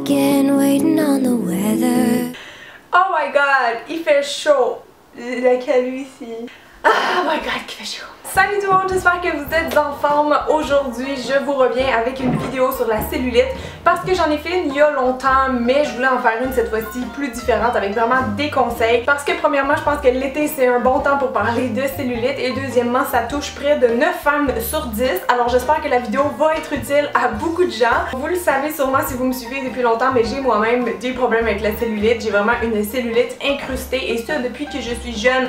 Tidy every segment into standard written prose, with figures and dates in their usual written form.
weekend waiting on the weather. Oh my god, il fait chaud. La calvitie. Oh my god, qu'il fait chaud. Salut tout le monde, j'espère que vous êtes en forme. Aujourd'hui, je vous reviens avec une vidéo sur la cellulite parce que j'en ai fait une il y a longtemps, mais je voulais en faire une cette fois-ci plus différente avec vraiment des conseils. Parce que premièrement, je pense que l'été c'est un bon temps pour parler de cellulite et deuxièmement, ça touche près de 9 femmes sur 10. Alors j'espère que la vidéo va être utile à beaucoup de gens. Vous le savez sûrement si vous me suivez depuis longtemps, mais j'ai moi-même des problèmes avec la cellulite. J'ai vraiment une cellulite incrustée et ça depuis que je suis jeune.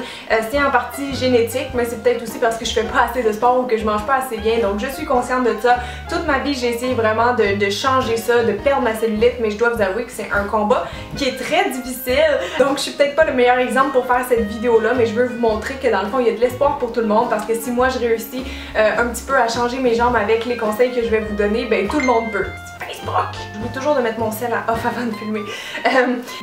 C'est en partie génétique, mais c'est peut-être aussi parce que je fais pas assez de sport ou que je mange pas assez bien, donc je suis consciente de ça. Toute ma vie j'ai essayé vraiment de changer ça, de perdre ma cellulite, mais je dois vous avouer que c'est un combat qui est très difficile, donc je suis peut-être pas le meilleur exemple pour faire cette vidéo là, mais je veux vous montrer que dans le fond il y a de l'espoir pour tout le monde, parce que si moi je réussis un petit peu à changer mes jambes avec les conseils que je vais vous donner, ben tout le monde peut. J'oublie toujours de mettre mon sel à off avant de filmer.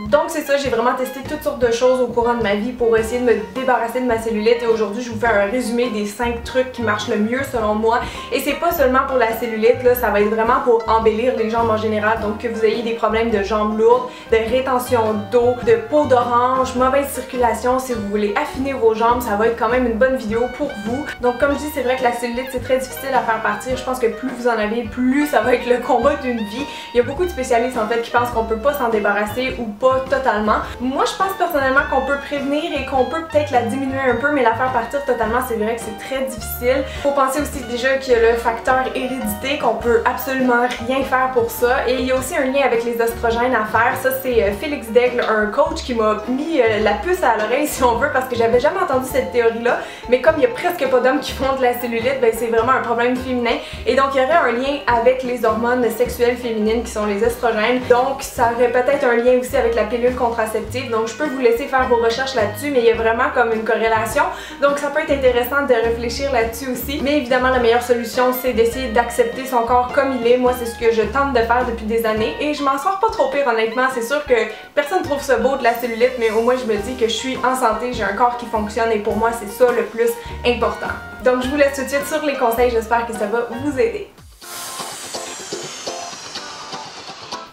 Donc c'est ça, j'ai vraiment testé toutes sortes de choses au courant de ma vie pour essayer de me débarrasser de ma cellulite et aujourd'hui je vous fais un résumé des 5 trucs qui marchent le mieux selon moi. Et c'est pas seulement pour la cellulite, là, ça va être vraiment pour embellir les jambes en général, donc que vous ayez des problèmes de jambes lourdes, de rétention d'eau, de peau d'orange, mauvaise circulation, si vous voulez affiner vos jambes, ça va être quand même une bonne vidéo pour vous. Donc comme je dis, c'est vrai que la cellulite c'est très difficile à faire partir, je pense que plus vous en avez, plus ça va être le combat d'une vie. Il y a beaucoup de spécialistes en fait qui pensent qu'on peut pas s'en débarrasser ou pas totalement. Moi je pense personnellement qu'on peut prévenir et qu'on peut peut-être la diminuer un peu, mais la faire partir totalement c'est vrai que c'est très difficile. Faut penser aussi déjà qu'il y a le facteur hérédité, qu'on peut absolument rien faire pour ça, et il y a aussi un lien avec les oestrogènes à faire. Ça c'est Félix Daigle, un coach qui m'a mis la puce à l'oreille si on veut, parce que j'avais jamais entendu cette théorie là, mais comme il y a presque pas d'hommes qui font de la cellulite, ben c'est vraiment un problème féminin, et donc il y aurait un lien avec les hormones sexuelles féminines qui sont les estrogènes, donc ça aurait peut-être un lien aussi avec la pilule contraceptive, donc je peux vous laisser faire vos recherches là-dessus, mais il y a vraiment comme une corrélation, donc ça peut être intéressant de réfléchir là-dessus aussi. Mais évidemment la meilleure solution c'est d'essayer d'accepter son corps comme il est. Moi c'est ce que je tente de faire depuis des années et je m'en sors pas trop pire honnêtement. C'est sûr que personne trouve ça beau de la cellulite, mais au moins je me dis que je suis en santé, j'ai un corps qui fonctionne et pour moi c'est ça le plus important. Donc je vous laisse tout de suite sur les conseils, j'espère que ça va vous aider.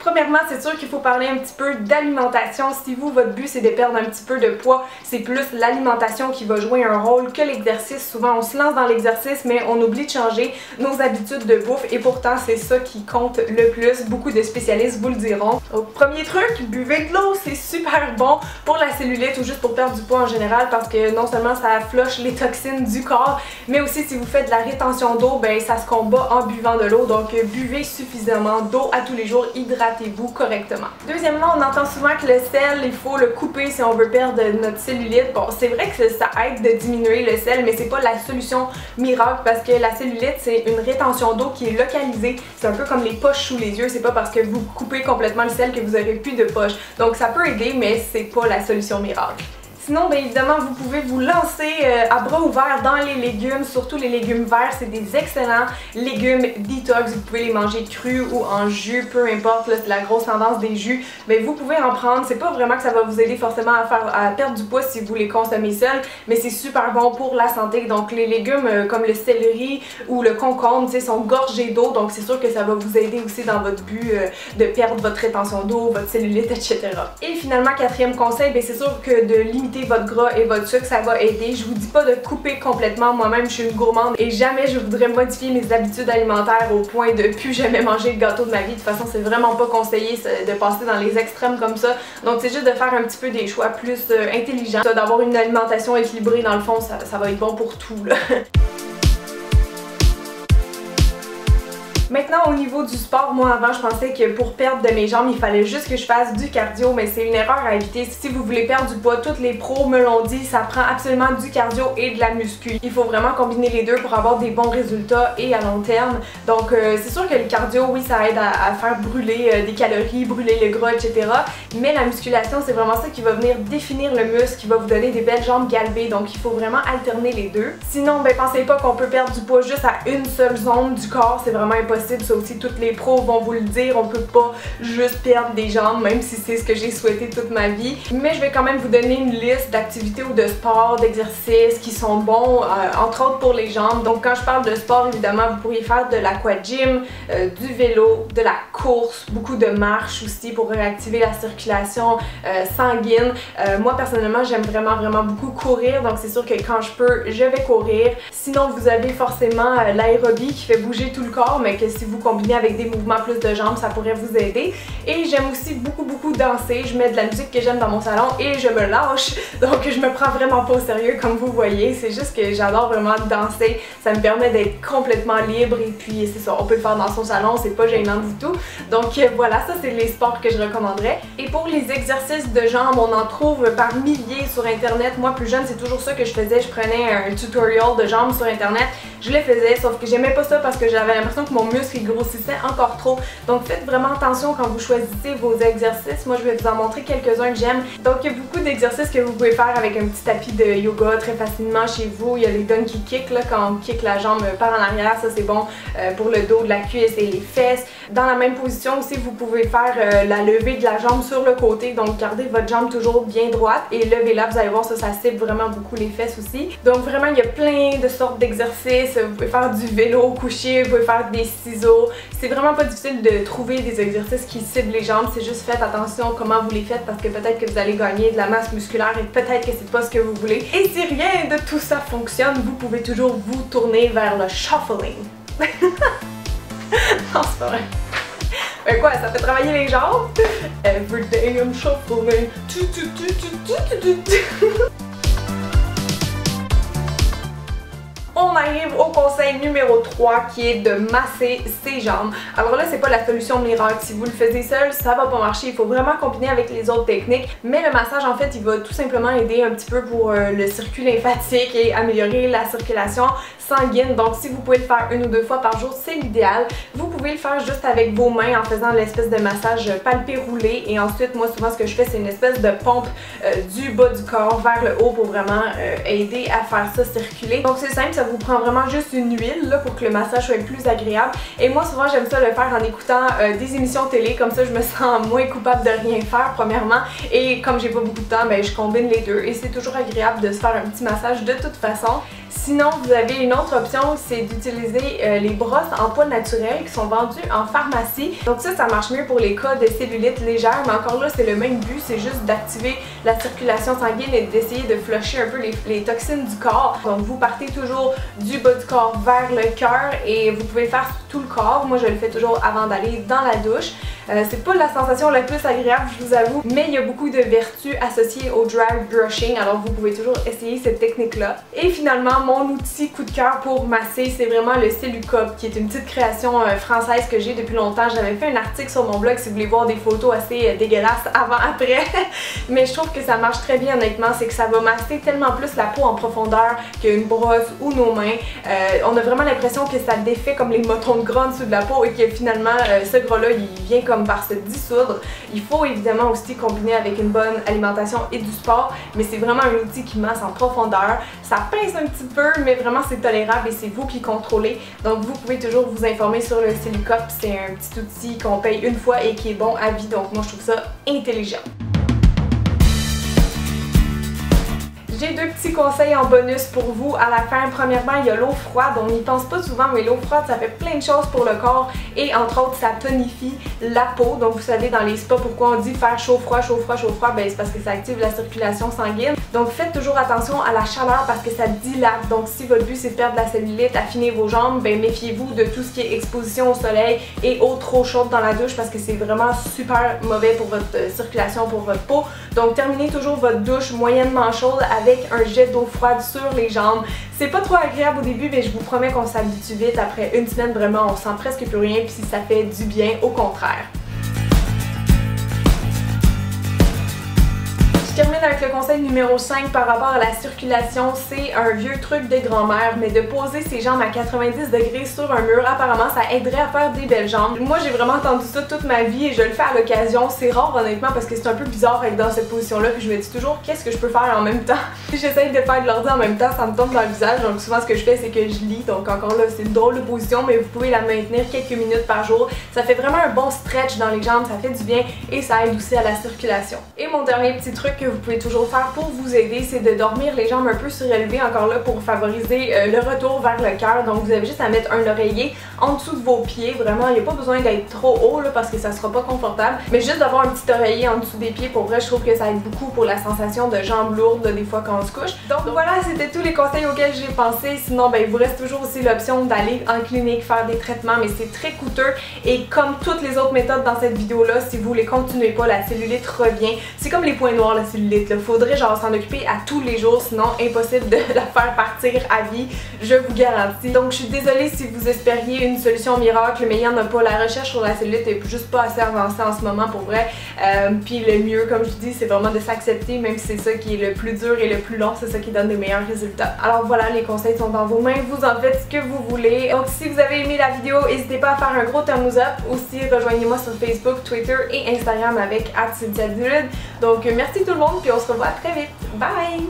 Premièrement, c'est sûr qu'il faut parler un petit peu d'alimentation. Si vous, votre but c'est de perdre un petit peu de poids, c'est plus l'alimentation qui va jouer un rôle que l'exercice. Souvent on se lance dans l'exercice mais on oublie de changer nos habitudes de bouffe et pourtant c'est ça qui compte le plus. Beaucoup de spécialistes vous le diront. Donc, premier truc, buvez de l'eau, c'est super bon pour la cellulite ou juste pour perdre du poids en général, parce que non seulement ça flush les toxines du corps, mais aussi si vous faites de la rétention d'eau, ben ça se combat en buvant de l'eau. Donc buvez suffisamment d'eau à tous les jours, hydratez-vous correctement. Deuxièmement, on entend souvent que le sel, il faut le couper si on veut perdre notre cellulite. Bon, c'est vrai que ça aide de diminuer le sel, mais c'est pas la solution miracle, parce que la cellulite, c'est une rétention d'eau qui est localisée. C'est un peu comme les poches sous les yeux, c'est pas parce que vous coupez complètement le sel que vous aurez plus de poches. Donc ça peut aider, mais c'est pas la solution miracle. Sinon, bien évidemment, vous pouvez vous lancer à bras ouverts dans les légumes, surtout les légumes verts, c'est des excellents légumes detox. Vous pouvez les manger crus ou en jus, peu importe, là, c'est la grosse tendance des jus, mais vous pouvez en prendre. C'est pas vraiment que ça va vous aider forcément à perdre du poids si vous les consommez seuls, mais c'est super bon pour la santé. Donc les légumes comme le céleri ou le concombre, tu sais, sont gorgés d'eau, donc c'est sûr que ça va vous aider aussi dans votre but de perdre votre rétention d'eau, votre cellulite, etc. Et finalement, quatrième conseil, c'est sûr que de limiter votre gras et votre sucre, ça va aider. Je vous dis pas de couper complètement, moi-même je suis une gourmande et jamais je voudrais modifier mes habitudes alimentaires au point de plus jamais manger le gâteau de ma vie. De toute façon, c'est vraiment pas conseillé de passer dans les extrêmes comme ça. Donc c'est juste de faire un petit peu des choix plus intelligents, d'avoir une alimentation équilibrée dans le fond, ça va être bon pour tout là. Maintenant, au niveau du sport, moi avant je pensais que pour perdre de mes jambes il fallait juste que je fasse du cardio, mais c'est une erreur à éviter. Si vous voulez perdre du poids, toutes les pros me l'ont dit, ça prend absolument du cardio et de la muscu. Il faut vraiment combiner les deux pour avoir des bons résultats et à long terme. Donc c'est sûr que le cardio, oui, ça aide à faire brûler des calories, brûler le gras, etc. Mais la musculation, c'est vraiment ça qui va venir définir le muscle, qui va vous donner des belles jambes galbées. Donc il faut vraiment alterner les deux. Sinon, pensez pas qu'on peut perdre du poids juste à une seule zone du corps, c'est vraiment impossible. impossible, ça aussi tous les pros vont vous le dire, on peut pas juste perdre des jambes, même si c'est ce que j'ai souhaité toute ma vie. Mais je vais quand même vous donner une liste d'activités ou de sports, d'exercices qui sont bons, entre autres pour les jambes. Donc quand je parle de sport, évidemment, vous pourriez faire de l'aquagym, du vélo, de la course, beaucoup de marche aussi pour réactiver la circulation sanguine. Moi personnellement, j'aime vraiment beaucoup courir, donc c'est sûr que quand je peux, je vais courir. Sinon, vous avez forcément l'aérobie qui fait bouger tout le corps, mais que si vous combinez avec des mouvements plus de jambes, ça pourrait vous aider. Et j'aime aussi beaucoup danser. Je mets de la musique que j'aime dans mon salon et je me lâche, donc je me prends vraiment pas au sérieux comme vous voyez. C'est juste que j'adore vraiment danser, ça me permet d'être complètement libre et puis c'est ça, on peut le faire dans son salon, c'est pas gênant du tout. Donc voilà, ça c'est les sports que je recommanderais. Et pour les exercices de jambes, on en trouve par milliers sur internet. Moi plus jeune, c'est toujours ça que je faisais, je prenais un tutorial de jambes sur internet, je les faisais, sauf que j'aimais pas ça parce que j'avais l'impression que mon muscle il grossissait encore trop. Donc faites vraiment attention quand vous choisissez vos exercices. Moi je vais vous en montrer quelques-uns que j'aime. Donc il y a beaucoup d'exercices que vous pouvez faire avec un petit tapis de yoga très facilement chez vous. Il y a les donkey kicks là, quand on kick la jambe par en arrière, ça c'est bon pour le dos de la cuisse et les fesses. Dans la même position aussi, vous pouvez faire la levée de la jambe sur le côté, donc gardez votre jambe toujours bien droite et levez-la, vous allez voir ça cible vraiment beaucoup les fesses aussi. Donc vraiment il y a plein de sortes d'exercices, vous pouvez faire du vélo couché, vous pouvez faire des ciseaux. C'est vraiment pas difficile de trouver des exercices qui ciblent les jambes, c'est juste faites attention comment vous les faites parce que peut-être que vous allez gagner de la masse musculaire et peut-être que c'est pas ce que vous voulez. Et si rien de tout ça fonctionne, vous pouvez toujours vous tourner vers le shuffling. Non, c'est pas vrai. Mais quoi, ça fait travailler les jambes? Every day I'm shuffling. On arrive au conseil numéro 3 qui est de masser ses jambes. Alors là, c'est pas la solution miracle. Si vous le faisiez seul, ça va pas marcher. Il faut vraiment combiner avec les autres techniques. Mais le massage, en fait, il va tout simplement aider un petit peu pour le circuit lymphatique et améliorer la circulation sanguine. Donc si vous pouvez le faire 1 ou 2 fois par jour, c'est l'idéal. Vous pouvez le faire juste avec vos mains en faisant l'espèce de massage palpé roulé. Et ensuite, moi, souvent, ce que je fais, c'est une espèce de pompe du bas du corps vers le haut pour vraiment aider à faire ça circuler. Donc c'est simple, ça vous prend vraiment juste une huile là, pour que le massage soit plus agréable. Et moi souvent j'aime ça le faire en écoutant des émissions télé, comme ça je me sens moins coupable de rien faire premièrement. Et comme j'ai pas beaucoup de temps, ben, je combine les deux et c'est toujours agréable de se faire un petit massage de toute façon. Sinon, vous avez une autre option, c'est d'utiliser les brosses en poils naturels qui sont vendues en pharmacie. Donc ça marche mieux pour les cas de cellulite légère, mais encore là, c'est le même but, c'est juste d'activer la circulation sanguine et d'essayer de flusher un peu les toxines du corps. Donc vous partez toujours du bas du corps vers le cœur et vous pouvez le faire sur tout le corps. Moi, je le fais toujours avant d'aller dans la douche. C'est pas la sensation la plus agréable, je vous avoue, mais il y a beaucoup de vertus associées au dry brushing, alors vous pouvez toujours essayer cette technique-là. Et finalement, mon outil coup de cœur pour masser, c'est vraiment le Cellucop, qui est une petite création française que j'ai depuis longtemps. J'avais fait un article sur mon blog si vous voulez voir des photos assez dégueulasses avant-après, mais je trouve que ça marche très bien honnêtement, c'est que ça va masser tellement plus la peau en profondeur qu'une brosse ou nos mains. On a vraiment l'impression que ça défait comme les motons de gras en dessous de la peau et que finalement ce gras-là, il vient comme par se dissoudre. Il faut évidemment aussi combiner avec une bonne alimentation et du sport, mais c'est vraiment un outil qui masse en profondeur. Ça pince un petit peu, mais vraiment c'est tolérable et c'est vous qui contrôlez. Donc vous pouvez toujours vous informer sur le Cellucop. C'est un petit outil qu'on paye une fois et qui est bon à vie, donc moi je trouve ça intelligent. J'ai deux petits conseils en bonus pour vous à la fin. Premièrement, il y a l'eau froide. On n'y pense pas souvent, mais l'eau froide, ça fait plein de choses pour le corps et entre autres, ça tonifie la peau. Donc vous savez, dans les spas, pourquoi on dit faire chaud-froid, chaud-froid, chaud-froid? Ben, c'est parce que ça active la circulation sanguine. Donc faites toujours attention à la chaleur parce que ça dilate. Donc si votre but c'est de perdre la cellulite, affiner vos jambes, ben méfiez-vous de tout ce qui est exposition au soleil et eau trop chaude dans la douche parce que c'est vraiment super mauvais pour votre circulation, pour votre peau. Donc terminez toujours votre douche moyennement chaude avec un jet d'eau froide sur les jambes. C'est pas trop agréable au début, mais je vous promets qu'on s'habitue vite. Après une semaine, vraiment, on sent presque plus rien, puis ça fait du bien, au contraire. Je termine J'enchaîne avec le conseil numéro 5 par rapport à la circulation. C'est un vieux truc de grand-mère, mais de poser ses jambes à 90 degrés sur un mur, apparemment ça aiderait à faire des belles jambes. Moi j'ai vraiment entendu ça toute ma vie et je le fais à l'occasion. C'est rare honnêtement parce que c'est un peu bizarre d'être dans cette position là, puis je me dis toujours qu'est-ce que je peux faire en même temps. J'essaye de faire de l'ordi en même temps, ça me tombe dans le visage, donc souvent ce que je fais c'est que je lis, donc encore là c'est une drôle de position, mais vous pouvez la maintenir quelques minutes par jour. Ça fait vraiment un bon stretch dans les jambes, ça fait du bien et ça aide aussi à la circulation. Et mon dernier petit truc que vous pouvez toujours faire pour vous aider, c'est de dormir les jambes un peu surélevées, encore là pour favoriser le retour vers le cœur. Donc vous avez juste à mettre un oreiller en dessous de vos pieds, vraiment il n'y a pas besoin d'être trop haut là, parce que ça sera pas confortable, mais juste d'avoir un petit oreiller en dessous des pieds, pour vrai je trouve que ça aide beaucoup pour la sensation de jambes lourdes des fois quand on se couche. Donc voilà, c'était tous les conseils auxquels j'ai pensé. Sinon ben il vous reste toujours aussi l'option d'aller en clinique faire des traitements, mais c'est très coûteux et comme toutes les autres méthodes dans cette vidéo là, si vous les continuez pas, la cellulite revient. C'est comme les points noirs la cellulite là. Faudrait genre s'en occuper à tous les jours, sinon impossible de la faire partir à vie, je vous garantis. Donc je suis désolée si vous espériez une solution miracle, mais il n'y en a pas. La recherche sur la cellulite est juste pas assez avancée en ce moment pour vrai. Puis le mieux, comme je dis, c'est vraiment de s'accepter, même si c'est ça qui est le plus dur et le plus long, c'est ça qui donne des meilleurs résultats. Alors voilà, les conseils sont dans vos mains, vous en faites ce que vous voulez. Donc si vous avez aimé la vidéo, n'hésitez pas à faire un gros thumbs up. Aussi, rejoignez-moi sur Facebook, Twitter et Instagram avec @CynthiaDulud. Donc merci tout le monde, puis on se revoit très vite. Bye!